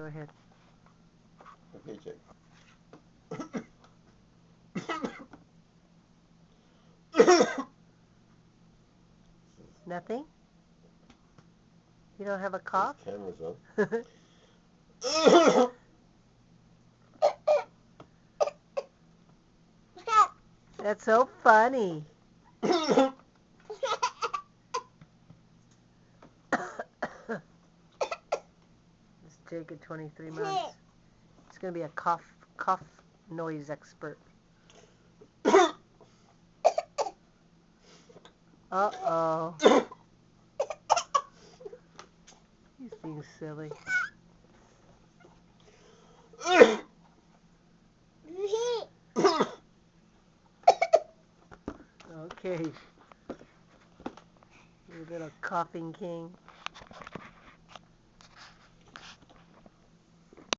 Go ahead. Okay, Jake. Nothing? You don't have a cough? This camera's up. That's so funny. This Jake at 23 months. He's going to be a cough noise expert. Uh-oh. He's being silly. Okay. You little coughing king.